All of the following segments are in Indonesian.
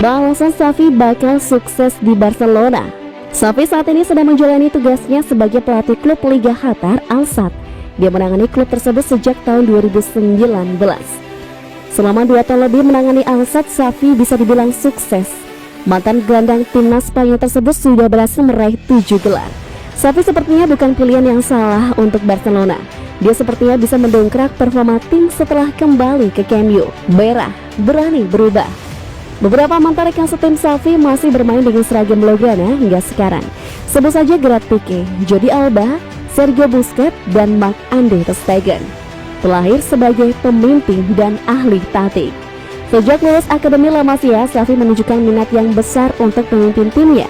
Beralasan Xavi bakal sukses di Barcelona. Xavi saat ini sedang menjalani tugasnya sebagai pelatih klub Liga Qatar Al Sadd. Dia menangani klub tersebut sejak tahun 2019. Selama 2 tahun lebih menangani Al Sadd, Xavi bisa dibilang sukses. Mantan gelandang timnas Spanyol tersebut sudah berhasil meraih 7 gelar. Xavi sepertinya bukan pilihan yang salah untuk Barcelona. Dia sepertinya bisa mendongkrak performa tim setelah kembali ke Camp Nou. Merah berani berubah. Beberapa mantan rekan setim Xavi masih bermain dengan seragam blaugrana hingga sekarang. Sebut saja Gerard Pique, Jordi Alba, Sergio Busquets, dan Marc-Andre ter Stegen. Terlahir sebagai pemimpin dan ahli taktik. Sejak lulus Akademi La Masia, Xavi menunjukkan minat yang besar untuk memimpin timnya.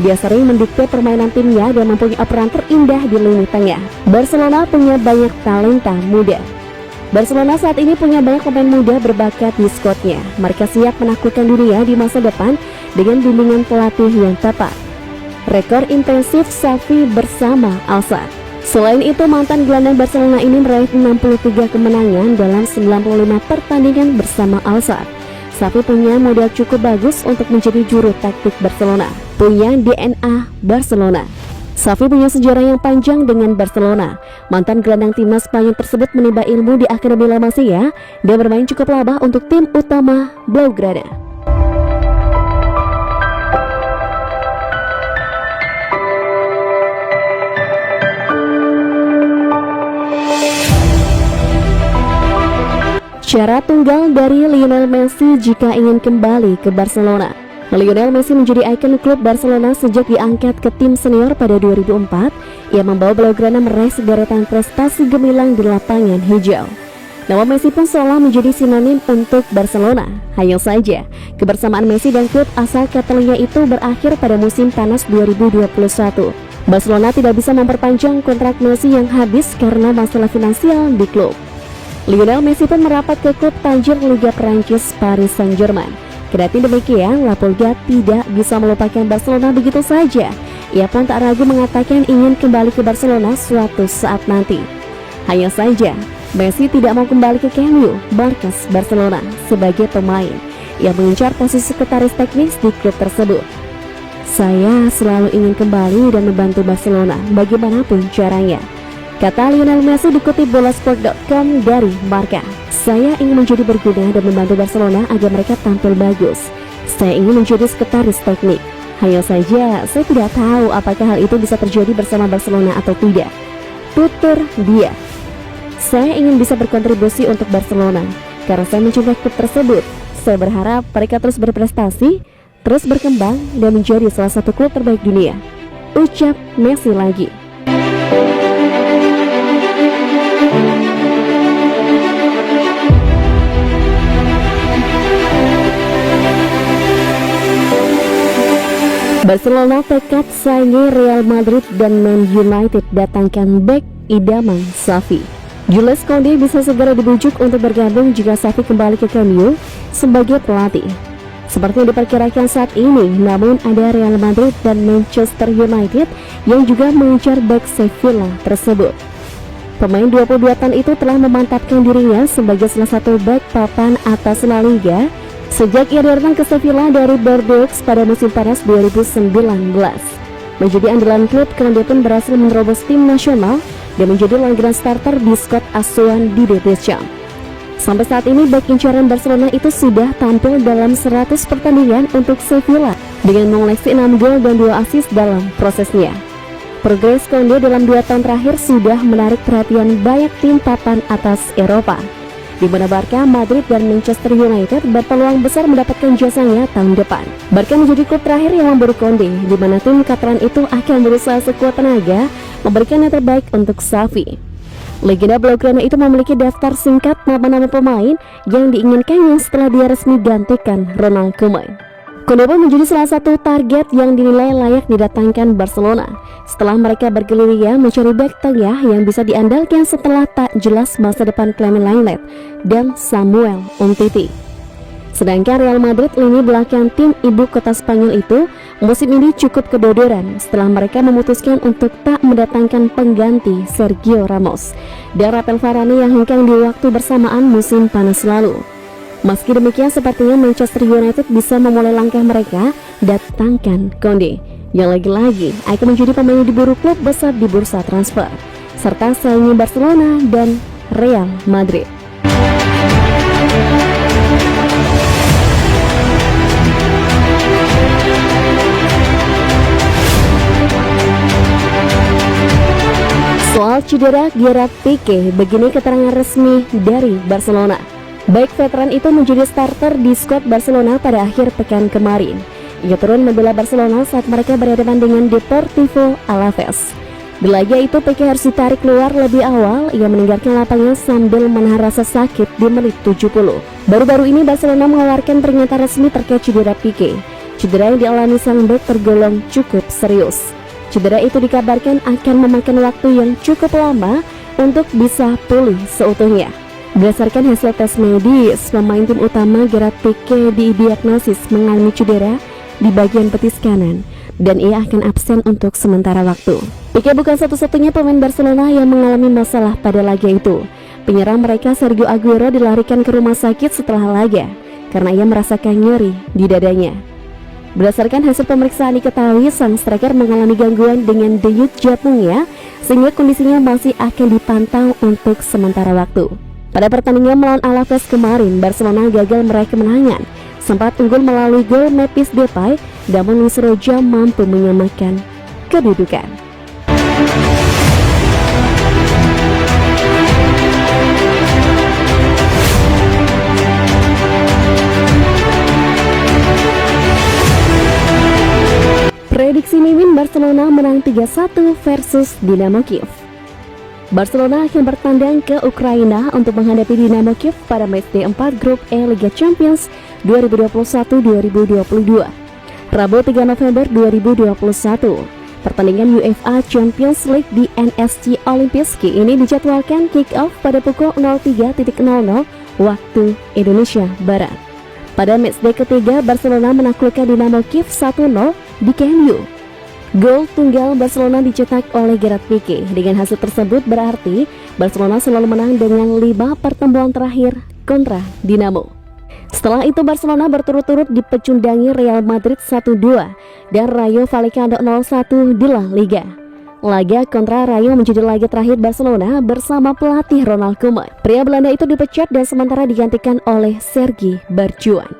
Dia sering mendikte permainan timnya dan mempunyai peran terindah di lini tengah. Barcelona punya banyak talenta muda. Barcelona saat ini punya banyak pemain muda berbakat di skuadnya. Mereka siap menaklukkan dunia di masa depan dengan bimbingan pelatih yang tepat. Rekor intensif Xavi bersama Al Sadd. Selain itu, mantan gelandang Barcelona ini meraih 63 kemenangan dalam 95 pertandingan bersama Al Sadd. Xavi punya modal cukup bagus untuk menjadi juru taktik Barcelona. Punya DNA Barcelona. Xavi punya sejarah yang panjang dengan Barcelona. Mantan gelandang timnas Spanyol tersebut menimba ilmu di Akademi La Masia dan bermain cukup labah untuk tim utama Blaugrana. Syarat tunggal dari Lionel Messi jika ingin kembali ke Barcelona. Lionel Messi menjadi ikon klub Barcelona sejak diangkat ke tim senior pada 2004. Ia membawa Blaugrana meraih sederetan prestasi gemilang di lapangan hijau. Nama Messi pun seolah menjadi sinonim untuk Barcelona. Hanya saja, kebersamaan Messi dan klub asal Catalunya itu berakhir pada musim panas 2021. Barcelona tidak bisa memperpanjang kontrak Messi yang habis karena masalah finansial di klub. Lionel Messi pun merapat ke klub tajir Liga Prancis Paris Saint-Germain. Kendati demikian, La Pulga tidak bisa melupakan Barcelona begitu saja. Ia pun tak ragu mengatakan ingin kembali ke Barcelona suatu saat nanti. Hanya saja, Messi tidak mau kembali ke Camp Nou, markas Barcelona, sebagai pemain. Ia mengincar posisi sekretaris teknis di klub tersebut. Saya selalu ingin kembali dan membantu Barcelona bagaimanapun caranya, kata Lionel Messi dikutip bolasport.com dari Marca. Saya ingin menjadi berguna dan membantu Barcelona agar mereka tampil bagus. Saya ingin menjadi sekretaris teknik. Hanya saja, saya tidak tahu apakah hal itu bisa terjadi bersama Barcelona atau tidak, tutur dia. Saya ingin bisa berkontribusi untuk Barcelona karena saya mencintai klub tersebut. Saya berharap mereka terus berprestasi, terus berkembang dan menjadi salah satu klub terbaik dunia, ucap Messi lagi. Barcelona tekad saingi Real Madrid dan Man United datangkan bek idaman Xavi. Jules Koundé bisa segera dibujuk untuk bergabung jika Xavi kembali ke Camp Nou sebagai pelatih. Seperti yang diperkirakan saat ini, namun ada Real Madrid dan Manchester United yang juga mengincar bek Sevilla tersebut. Pemain 22 tahun itu telah memantapkan dirinya sebagai salah satu bek papan atas La Liga sejak ia datang ke Sevilla dari Bordeaux pada musim panas 2019. Menjadi andalan klub, karena dia pun berhasil menerobos tim nasional dan menjadi langganan starter di skuad asuhan Didier Deschamps. Sampai saat ini, bek incaran Barcelona itu sudah tampil dalam 100 pertandingan untuk Sevilla dengan mengoleksi 6 gol dan 2 assist dalam prosesnya. Progres Koundé dalam 2 tahun terakhir sudah menarik perhatian banyak tim papan atas Eropa, di mana Barca, Madrid, dan Manchester United berpeluang besar mendapatkan jasanya tahun depan. Barca menjadi klub terakhir yang memburu Koundé, di mana tim Catalan itu akan berusaha sekuat tenaga memberikan yang terbaik untuk Xavi. Legenda Blaugrana itu memiliki daftar singkat nama-nama pemain yang diinginkannya setelah dia resmi gantikan Ronald Koeman. Koundé pun menjadi salah satu target yang dinilai layak didatangkan Barcelona setelah mereka bergerilya mencari bek tengah yang bisa diandalkan setelah tak jelas masa depan Clement Lenglet dan Samuel Umtiti. Sedangkan Real Madrid, lini belakang tim ibu kota Spanyol itu, musim ini cukup kedodoran setelah mereka memutuskan untuk tak mendatangkan pengganti Sergio Ramos dan Rafael Varane yang hengkang di waktu bersamaan musim panas lalu. Meski demikian, sepertinya Manchester United bisa memulai langkah mereka datangkan Konde, yang lagi-lagi akan menjadi pemain yang diburu klub besar di bursa transfer, serta saingi Barcelona dan Real Madrid. Soal cedera Gerard Pique, begini keterangan resmi dari Barcelona. Baik veteran itu menjadi starter di skuad Barcelona pada akhir pekan kemarin. Ia turun membela Barcelona saat mereka berhadapan dengan Deportivo Alaves. Di laga itu Pique harus ditarik keluar lebih awal. Ia meninggalkan lapangan sambil menahan rasa sakit di menit 70. Baru-baru ini Barcelona mengeluarkan pernyataan resmi terkait cedera Pique. Cedera yang dialami sang bek tergolong cukup serius. Cedera itu dikabarkan akan memakan waktu yang cukup lama untuk bisa pulih seutuhnya. Berdasarkan hasil tes medis, pemain tim utama Gerard Pique didiagnosis mengalami cedera di bagian betis kanan dan ia akan absen untuk sementara waktu. Pique bukan satu-satunya pemain Barcelona yang mengalami masalah pada laga itu. Penyerang mereka Sergio Aguero dilarikan ke rumah sakit setelah laga karena ia merasakan nyeri di dadanya. Berdasarkan hasil pemeriksaan diketahui sang striker mengalami gangguan dengan denyut jantungnya sehingga kondisinya masih akan dipantau untuk sementara waktu. Pada pertandingan melawan Alaves kemarin, Barcelona gagal meraih kemenangan. Sempat unggul melalui gol Memphis Depay, namun Luis Roja mampu menyamakan kedudukan. Prediksi Mimin, Barcelona menang 3-1 versus Dinamo Kiev. Barcelona akan bertandang ke Ukraina untuk menghadapi Dinamo Kiev pada matchday 4 grup E Liga Champions 2021-2022. Rabu 3 November 2021. Pertandingan UEFA Champions League di NSC Olimpiski ini dijadwalkan kick-off pada pukul 03.00 waktu Indonesia Barat. Pada matchday ketiga, Barcelona menaklukkan Dinamo Kiev 1-0 di Camp Nou. Gol tunggal Barcelona dicetak oleh Gerard Pique. Dengan hasil tersebut berarti Barcelona selalu menang dengan 5 pertemuan terakhir kontra Dinamo. Setelah itu Barcelona berturut-turut dipecundangi Real Madrid 1-2 dan Rayo Vallecano 0-1 di La Liga. Laga kontra Rayo menjadi laga terakhir Barcelona bersama pelatih Ronald Koeman. Pria Belanda itu dipecat dan sementara digantikan oleh Sergi Barjuan.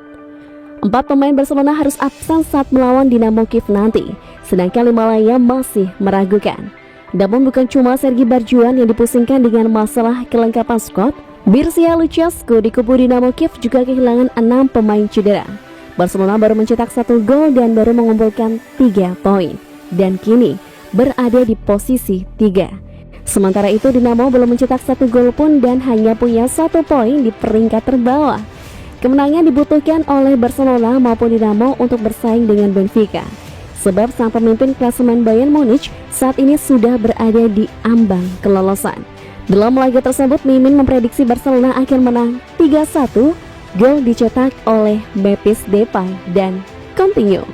4 pemain Barcelona harus absen saat melawan Dinamo Kiev nanti, sedangkan 5 lainnya masih meragukan. Namun bukan cuma Sergi Barjuan yang dipusingkan dengan masalah kelengkapan skuad. Mircea Lucescu di kubu Dinamo Kiev juga kehilangan 6 pemain cedera. Barcelona baru mencetak 1 gol dan baru mengumpulkan 3 poin, dan kini berada di posisi 3. Sementara itu Dinamo belum mencetak 1 gol pun dan hanya punya 1 poin di peringkat terbawah. Kemenangan dibutuhkan oleh Barcelona maupun Dinamo untuk bersaing dengan Benfica, sebab sang pemimpin klasemen Bayern Munich saat ini sudah berada di ambang kelolosan. Dalam laga tersebut, Mimin memprediksi Barcelona akan menang 3-1, gol dicetak oleh Memphis Depay dan Coutinho.